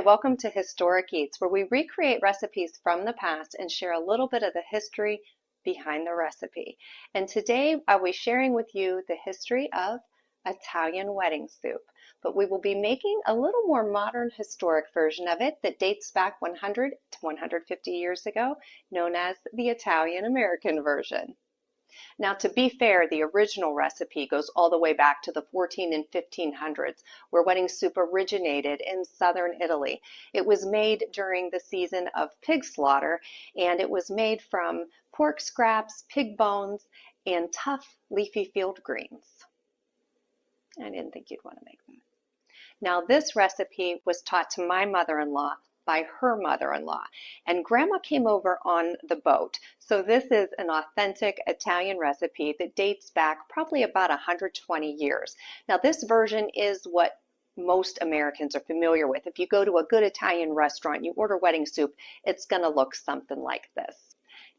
welcome to Historic Eats, where we recreate recipes from the past and share a little bit of the history behind the recipe. And today I'll be sharing with you the history of Italian wedding soup. But we will be making a little more modern historic version of it that dates back 100 to 150 years ago, known as the Italian American version. Now, to be fair, the original recipe goes all the way back to the 14 and 1500s, where wedding soup originated in southern Italy. It was made during the season of pig slaughter, and it was made from pork scraps, pig bones, and tough leafy field greens. I didn't think you'd want to make that. Now, this recipe was taught to my mother-in-law by her mother-in-law, and Grandma came over on the boat. So this is an authentic Italian recipe that dates back probably about 120 years. Now, this version is what most Americans are familiar with. If you go to a good Italian restaurant, you order wedding soup, it's going to look something like this.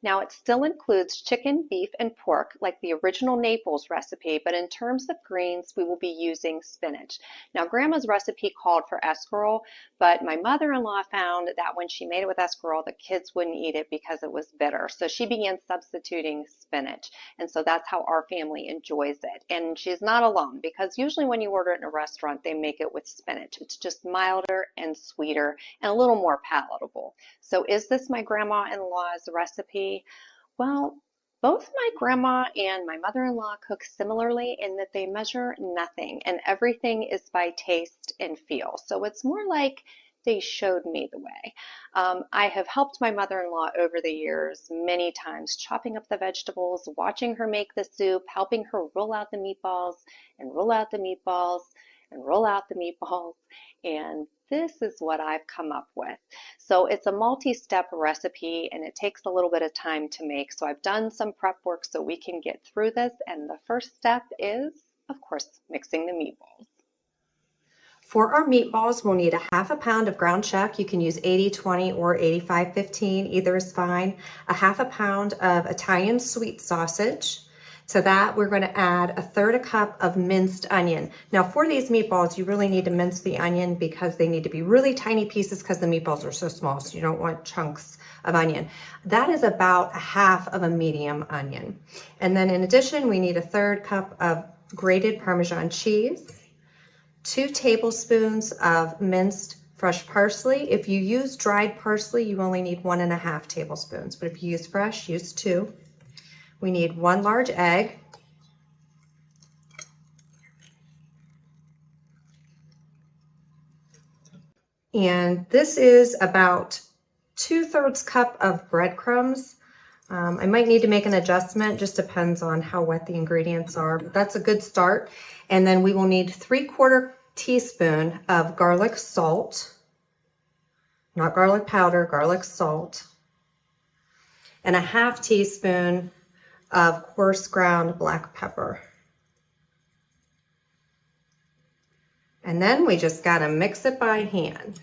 Now, it still includes chicken, beef, and pork like the original Naples recipe, but in terms of greens, we will be using spinach. Now, Grandma's recipe called for escarole, but my mother-in-law found that when she made it with escarole, the kids wouldn't eat it because it was bitter. So she began substituting spinach, and so that's how our family enjoys it. And she's not alone, because usually when you order it in a restaurant, they make it with spinach. It's just milder and sweeter and a little more palatable. So is this my grandma-in-law's recipe? Well, both my grandma and my mother-in-law cook similarly in that they measure nothing and everything is by taste and feel. So it's more like they showed me the way. I have helped my mother-in-law over the years many times, chopping up the vegetables, watching her make the soup, helping her roll out the meatballs and roll out the meatballs and roll out the meatballs. And this is what I've come up with. So it's a multi-step recipe and it takes a little bit of time to make. So I've done some prep work so we can get through this. And the first step is, of course, mixing the meatballs. For our meatballs, we'll need a half a pound of ground chuck. You can use 80/20 or 85/15, either is fine. A half a pound of Italian sweet sausage. To that, we're going to add a third a cup of minced onion. Now, for these meatballs, you really need to mince the onion because they need to be really tiny pieces because the meatballs are so small, so you don't want chunks of onion. That is about a half of a medium onion. And then in addition, we need a third cup of grated Parmesan cheese, 2 tablespoons of minced fresh parsley. If you use dried parsley, you only need 1.5 tablespoons, but if you use fresh, use 2. We need 1 large egg, and this is about 2/3 cup of breadcrumbs. I might need to make an adjustment, just depends on how wet the ingredients are, but that's a good start. And then we will need 3/4 teaspoon of garlic salt, not garlic powder, garlic salt, and a half teaspoon of coarse ground black pepper. And then we just gotta mix it by hand.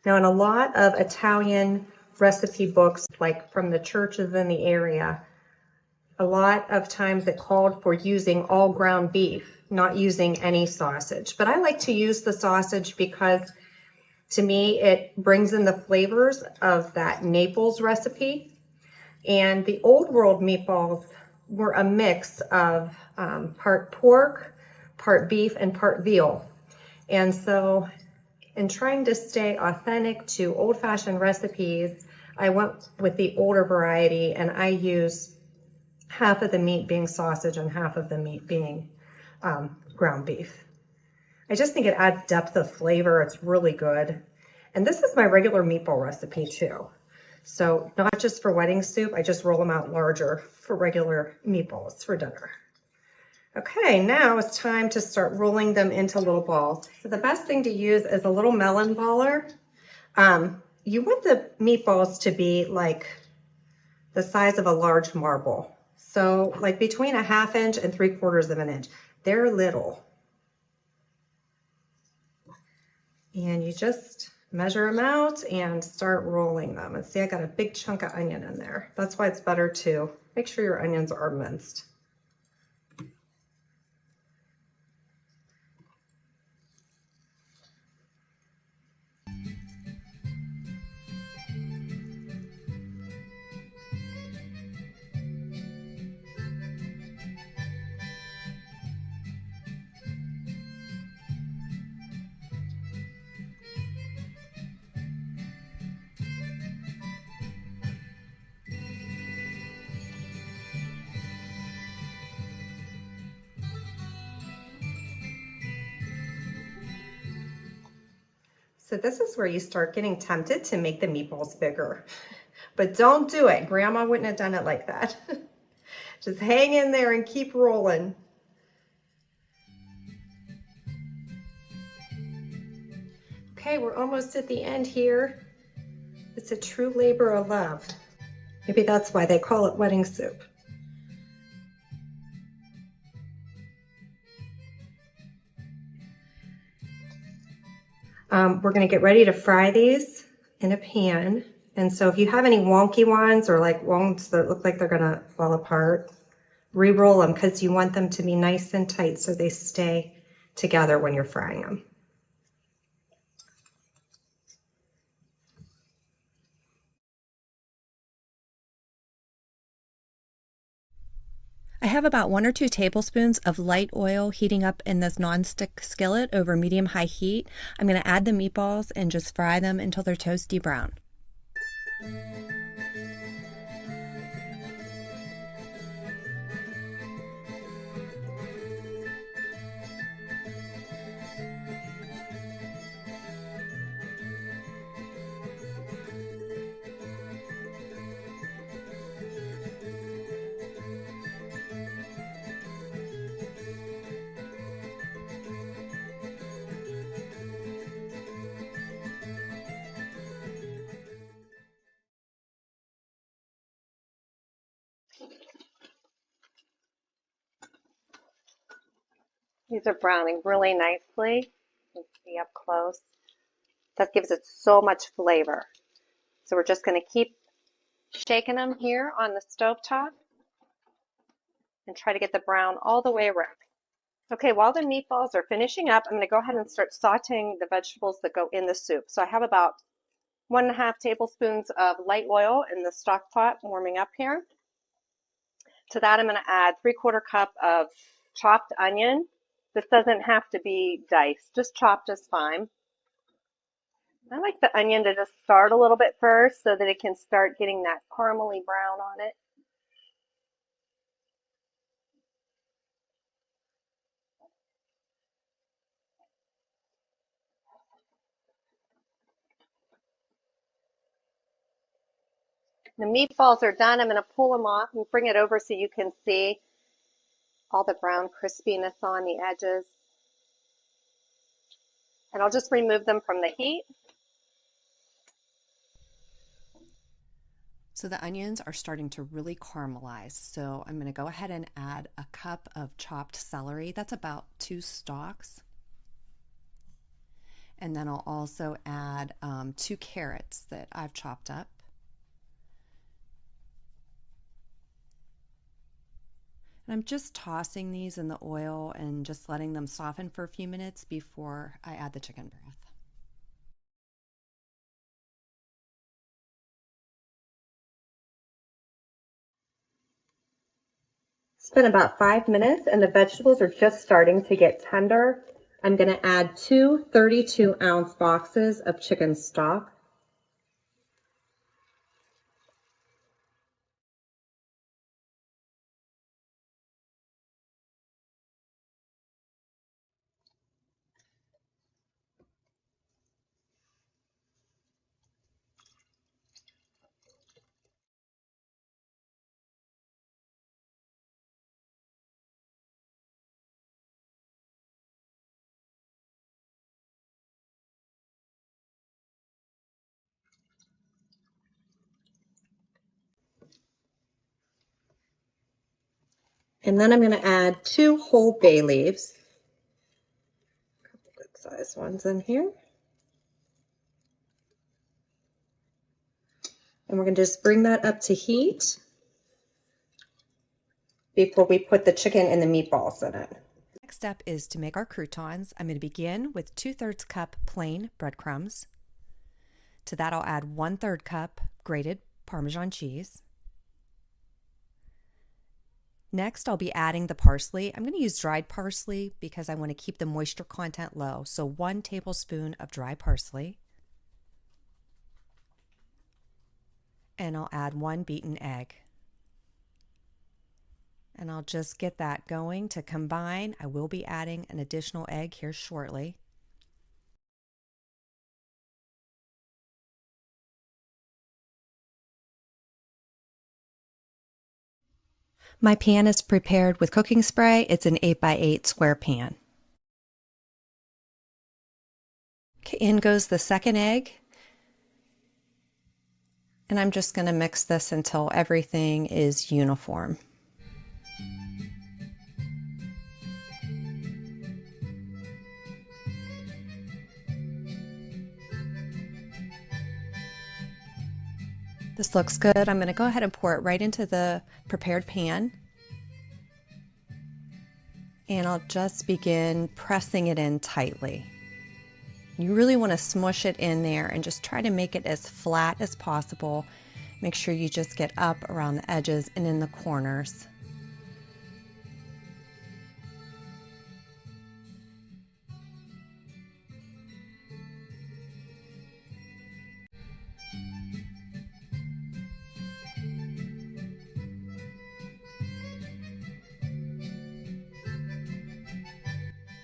Now, in a lot of Italian recipe books, like from the churches in the area, a lot of times it called for using all ground beef, not using any sausage. But I like to use the sausage because to me it brings in the flavors of that Naples recipe. And the old world meatballs were a mix of part pork, part beef, and part veal. And so in trying to stay authentic to old-fashioned recipes, I went with the older variety and I use half of the meat being sausage and half of the meat being ground beef. I just think it adds depth of flavor. It's really good. And this is my regular meatball recipe too. So not just for wedding soup, I just roll them out larger for regular meatballs for dinner. Okay, now it's time to start rolling them into little balls. So the best thing to use is a little melon baller. You want the meatballs to be like the size of a large marble. So like between 1/2 inch and 3/4 of an inch. They're little. And you just Measure them out and start rolling them. And see, I got a big chunk of onion in there. That's why it's better to make sure your onions are minced. So this is where you start getting tempted to make the meatballs bigger. But don't do it. Grandma wouldn't have done it like that. Just hang in there and keep rolling. Okay, we're almost at the end here. It's a true labor of love. Maybe that's why they call it wedding soup. We're going to get ready to fry these in a pan. And so if you have any wonky ones or like ones that look like they're going to fall apart, re-roll them because you want them to be nice and tight so they stay together when you're frying them. I have about 1 or 2 tablespoons of light oil heating up in this nonstick skillet over medium-high heat. I'm going to add the meatballs and just fry them until they're toasty brown. These are browning really nicely. You can see up close. That gives it so much flavor. So we're just going to keep shaking them here on the stove top and try to get the brown all the way around. Okay, while the meatballs are finishing up, I'm going to go ahead and start sauteing the vegetables that go in the soup. So I have about 1.5 tablespoons of light oil in the stock pot warming up here. To that, I'm going to add 3/4 cup of chopped onion. This doesn't have to be diced, just chopped is fine. I like the onion to just start a little bit first so that it can start getting that caramely brown on it. The meatballs are done. I'm going to pull them off and bring it over so you can see all the brown crispiness on the edges. And I'll just remove them from the heat. So the onions are starting to really caramelize. So I'm going to go ahead and add a cup of chopped celery. That's about 2 stalks. And then I'll also add 2 carrots that I've chopped up. And I'm just tossing these in the oil and just letting them soften for a few minutes before I add the chicken broth. It's been about 5 minutes and the vegetables are just starting to get tender. I'm going to add 2 32-ounce boxes of chicken stock. And then I'm going to add 2 whole bay leaves. A couple good sized ones in here. And we're going to just bring that up to heat before we put the chicken and the meatballs in it. Next step is to make our croutons. I'm going to begin with 2/3 cup plain breadcrumbs. To that, I'll add 1/3 cup grated Parmesan cheese. Next, I'll be adding the parsley. I'm going to use dried parsley because I want to keep the moisture content low. So 1 tablespoon of dry parsley. And I'll add 1 beaten egg. And I'll just get that going to combine. I will be adding an additional egg here shortly. My pan is prepared with cooking spray. It's an 8x8 square pan. Okay, in goes the second egg. And I'm just going to mix this until everything is uniform. This looks good. I'm going to go ahead and pour it right into the prepared pan. And I'll just begin pressing it in tightly. You really want to smush it in there and just try to make it as flat as possible. Make sure you just get up around the edges and in the corners.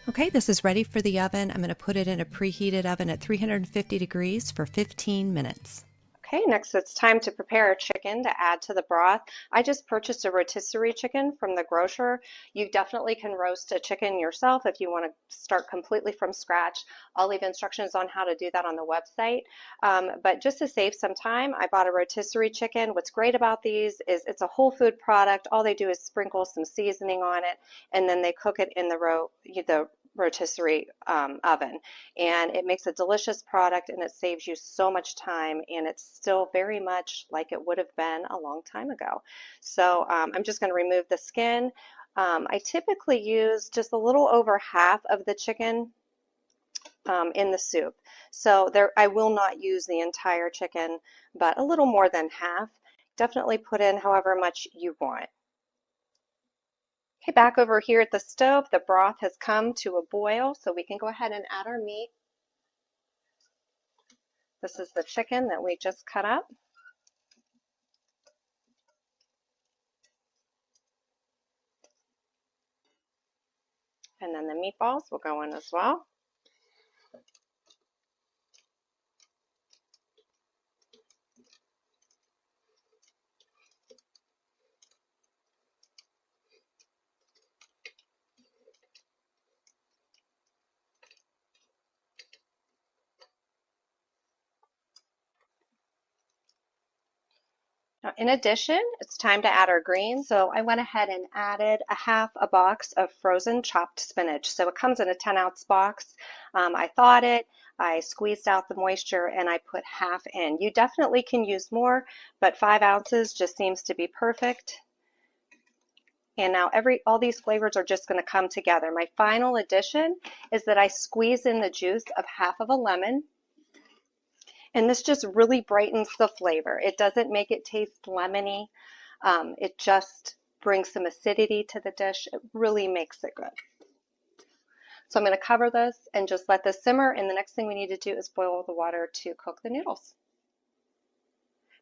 Okay, this is ready for the oven. I'm going to put it in a preheated oven at 350 degrees for 15 minutes. Okay, next it's time to prepare a chicken to add to the broth. I just purchased a rotisserie chicken from the grocer. You definitely can roast a chicken yourself if you want to start completely from scratch. I'll leave instructions on how to do that on the website. But just to save some time, I bought a rotisserie chicken. What's great about these is it's a whole food product. All they do is sprinkle some seasoning on it, and then they cook it in the rotisserie oven, and it makes a delicious product, and it saves you so much time, and it's still very much like it would have been a long time ago. So I'm just going to remove the skin. I typically use just a little over half of the chicken in the soup. So I will not use the entire chicken, but a little more than half. Definitely put in however much you want. Okay, back over here at the stove, the broth has come to a boil, so we can go ahead and add our meat. This is the chicken that we just cut up. And then the meatballs will go in as well. Now, in addition, it's time to add our greens. So I went ahead and added a half a box of frozen chopped spinach. So it comes in a 10-ounce box. I thawed it, I squeezed out the moisture, and I put half in. You definitely can use more, but 5 ounces just seems to be perfect. And now all these flavors are just going to come together. My final addition is that I squeeze in the juice of half of a lemon. And this just really brightens the flavor. It doesn't make it taste lemony. It just brings some acidity to the dish. It really makes it good. So I'm going to cover this and just let this simmer. And the next thing we need to do is boil the water to cook the noodles.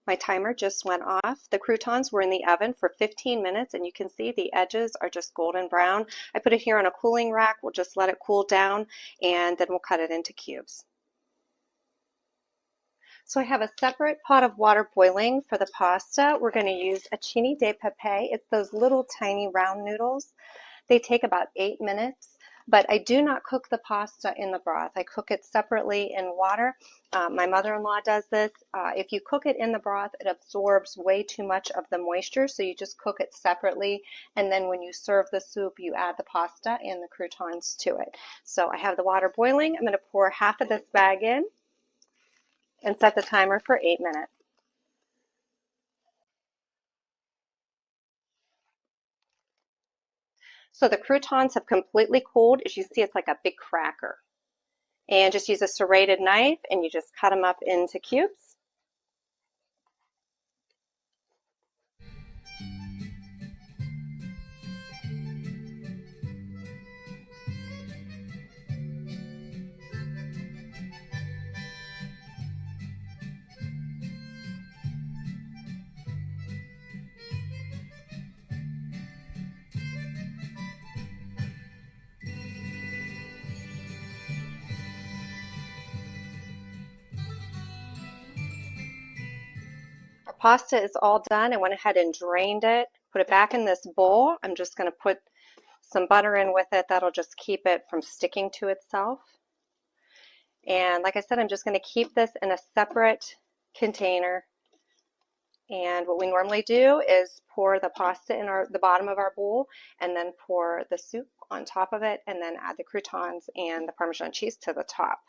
My timer just went off. The croutons were in the oven for 15 minutes, and you can see the edges are just golden brown. I put it here on a cooling rack. We'll just let it cool down, and then we'll cut it into cubes. So I have a separate pot of water boiling for the pasta. We're going to use acini di pepe. It's those little tiny round noodles. They take about 8 minutes, but I do not cook the pasta in the broth. I cook it separately in water. My mother-in-law does this. If you cook it in the broth, it absorbs way too much of the moisture, so you just cook it separately, and then when you serve the soup, you add the pasta and the croutons to it. So I have the water boiling. I'm going to pour half of this bag in and set the timer for 8 minutes. So the croutons have completely cooled. As you see, it's like a big cracker. And just use a serrated knife and you just cut them up into cubes. Our pasta is all done. I went ahead and drained it, put it back in this bowl. I'm just going to put some butter in with it. That'll just keep it from sticking to itself. And like I said, I'm just going to keep this in a separate container. And what we normally do is pour the pasta in the bottom of our bowl and then pour the soup on top of it and then add the croutons and the Parmesan cheese to the top.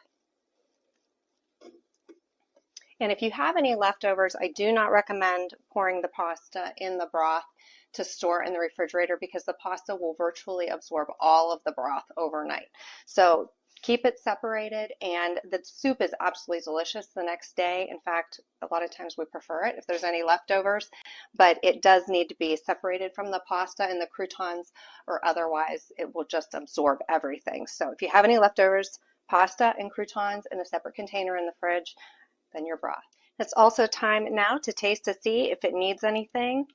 And if you have any leftovers, I do not recommend pouring the pasta in the broth to store in the refrigerator because the pasta will virtually absorb all of the broth overnight. So keep it separated, and the soup is absolutely delicious the next day. In fact, a lot of times we prefer it if there's any leftovers, but it does need to be separated from the pasta and the croutons, or otherwise it will just absorb everything. So if you have any leftovers, pasta and croutons in a separate container in the fridge, then your broth. It's also time now to taste to see if it needs anything.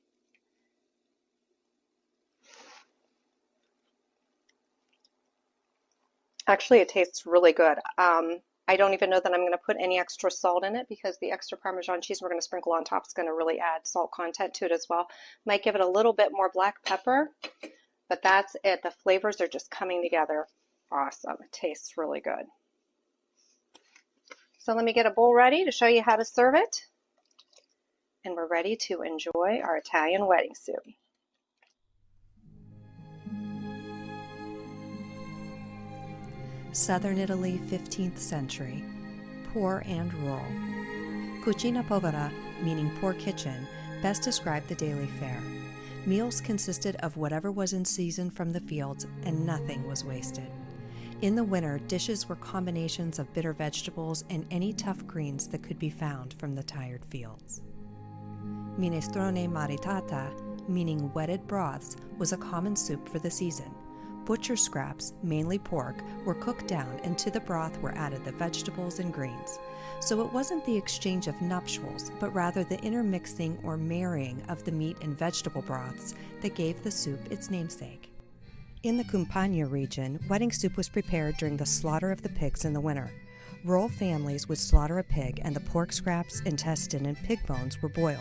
Actually, it tastes really good. I don't even know that I'm going to put any extra salt in it because the extra Parmesan cheese we're going to sprinkle on top is going to really add salt content to it as well. Might give it a little bit more black pepper, but that's it. The flavors are just coming together awesome. It tastes really good. So let me get a bowl ready to show you how to serve it. And we're ready to enjoy our Italian wedding soup. Southern Italy, 15th century, poor and rural. Cucina povera, meaning poor kitchen, best described the daily fare. Meals consisted of whatever was in season from the fields, and nothing was wasted. In the winter, dishes were combinations of bitter vegetables and any tough greens that could be found from the tired fields. Minestrone maritata, meaning wetted broths, was a common soup for the season. Butcher scraps, mainly pork, were cooked down, and to the broth were added the vegetables and greens. So it wasn't the exchange of nuptials, but rather the intermixing or marrying of the meat and vegetable broths that gave the soup its namesake. In the Campania region, wedding soup was prepared during the slaughter of the pigs in the winter. Rural families would slaughter a pig, and the pork scraps, intestine, and pig bones were boiled.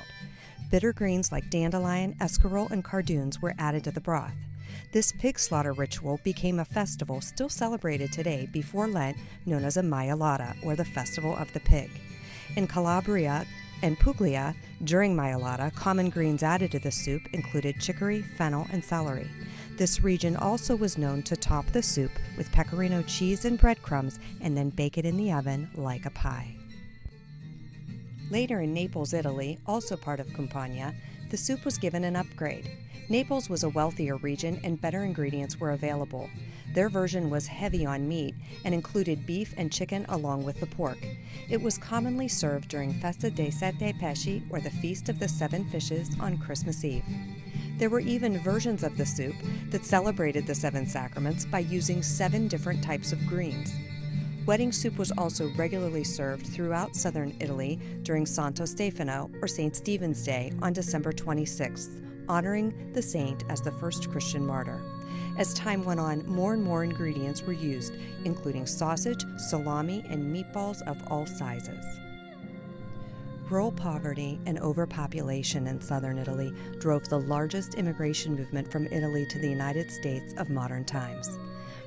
Bitter greens like dandelion, escarole, and cardoons were added to the broth. This pig slaughter ritual became a festival still celebrated today before Lent, known as a Maialata, or the Festival of the Pig. In Calabria and Puglia, during Maialata, common greens added to the soup included chicory, fennel, and celery. This region also was known to top the soup with pecorino cheese and breadcrumbs and then bake it in the oven like a pie. Later in Naples, Italy, also part of Campania, the soup was given an upgrade. Naples was a wealthier region and better ingredients were available. Their version was heavy on meat and included beef and chicken along with the pork. It was commonly served during Festa dei Sette Pesci, or the Feast of the Seven Fishes, on Christmas Eve. There were even versions of the soup that celebrated the seven sacraments by using 7 different types of greens. Wedding soup was also regularly served throughout southern Italy during Santo Stefano, or St. Stephen's Day, on December 26th, honoring the saint as the first Christian martyr. As time went on, more and more ingredients were used, including sausage, salami, and meatballs of all sizes. Rural poverty and overpopulation in southern Italy drove the largest immigration movement from Italy to the United States of modern times.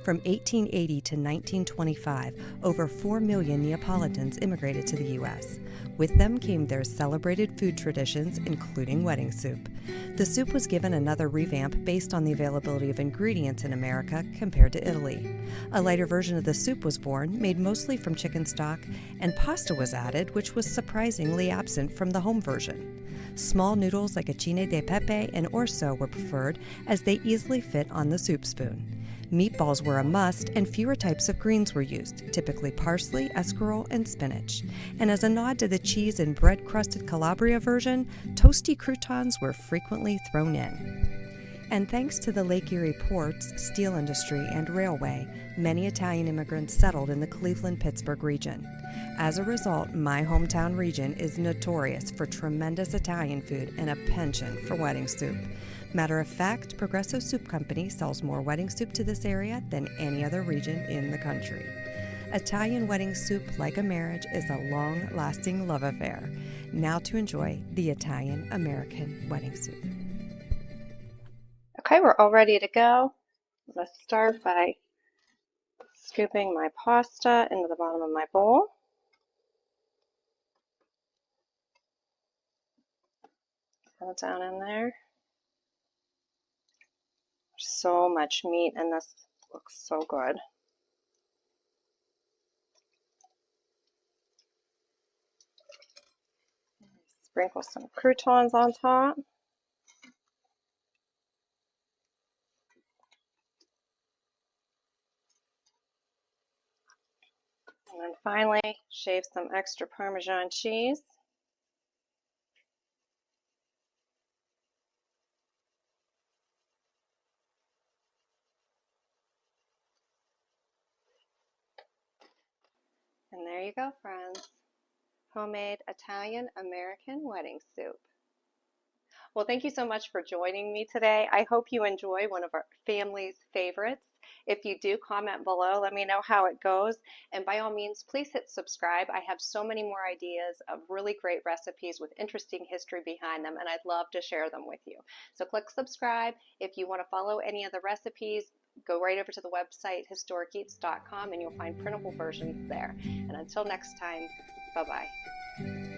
From 1880 to 1925, over 4 million Neapolitans immigrated to the U.S. With them came their celebrated food traditions, including wedding soup. The soup was given another revamp based on the availability of ingredients in America compared to Italy. A lighter version of the soup was born, made mostly from chicken stock, and pasta was added, which was surprisingly absent from the home version. Small noodles like acine de pepe and orzo were preferred as they easily fit on the soup spoon. Meatballs were a must, and fewer types of greens were used, typically parsley, escarole, and spinach. And as a nod to the cheese and bread-crusted Calabria version, toasty croutons were frequently thrown in. And thanks to the Lake Erie ports, steel industry, and railway, many Italian immigrants settled in the Cleveland-Pittsburgh region. As a result, my hometown region is notorious for tremendous Italian food and a penchant for wedding soup. Matter of fact, Progresso Soup Company sells more wedding soup to this area than any other region in the country. Italian wedding soup, like a marriage, is a long-lasting love affair. Now to enjoy the Italian-American wedding soup. Okay, we're all ready to go. Let's start by scooping my pasta into the bottom of my bowl. Throw it down in there. So much meat, and this looks so good. Sprinkle some croutons on top. And then finally, shave some extra Parmesan cheese. And there you go, friends. Homemade Italian-American wedding soup. Well, thank you so much for joining me today. I hope you enjoy one of our family's favorites. If you do, comment below, let me know how it goes. And by all means, please hit subscribe. I have so many more ideas of really great recipes with interesting history behind them, and I'd love to share them with you. So click subscribe. If you want to follow any of the recipes, go right over to the website historiceats.com and you'll find printable versions there. And until next time, bye-bye.